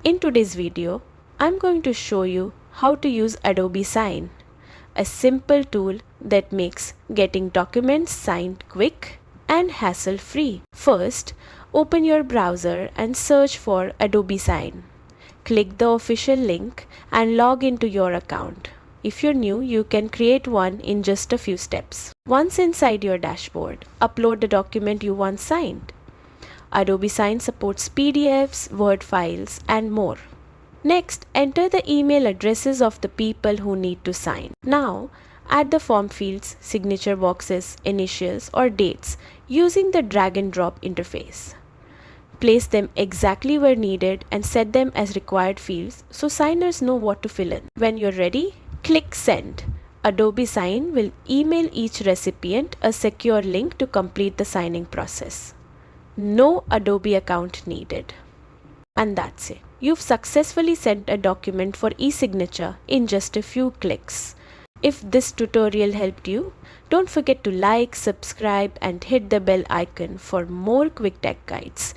In today's video, I'm going to show you how to use Adobe Sign, a simple tool that makes getting documents signed quick and hassle-free. First, open your browser and search for Adobe Sign. Click the official link and log into your account. If you're new, you can create one in just a few steps. Once inside your dashboard, upload the document you want signed. Adobe Sign supports PDFs, Word files, and more. Next, enter the email addresses of the people who need to sign. Now, add the form fields, signature boxes, initials, or dates using the drag and drop interface. Place them exactly where needed and set them as required fields so signers know what to fill in. When you're ready, click Send. Adobe Sign will email each recipient a secure link to complete the signing process. No Adobe account needed. And that's it. You've successfully sent a document for e-signature in just a few clicks. If this tutorial helped you, don't forget to like, subscribe, and hit the bell icon for more quick tech guides.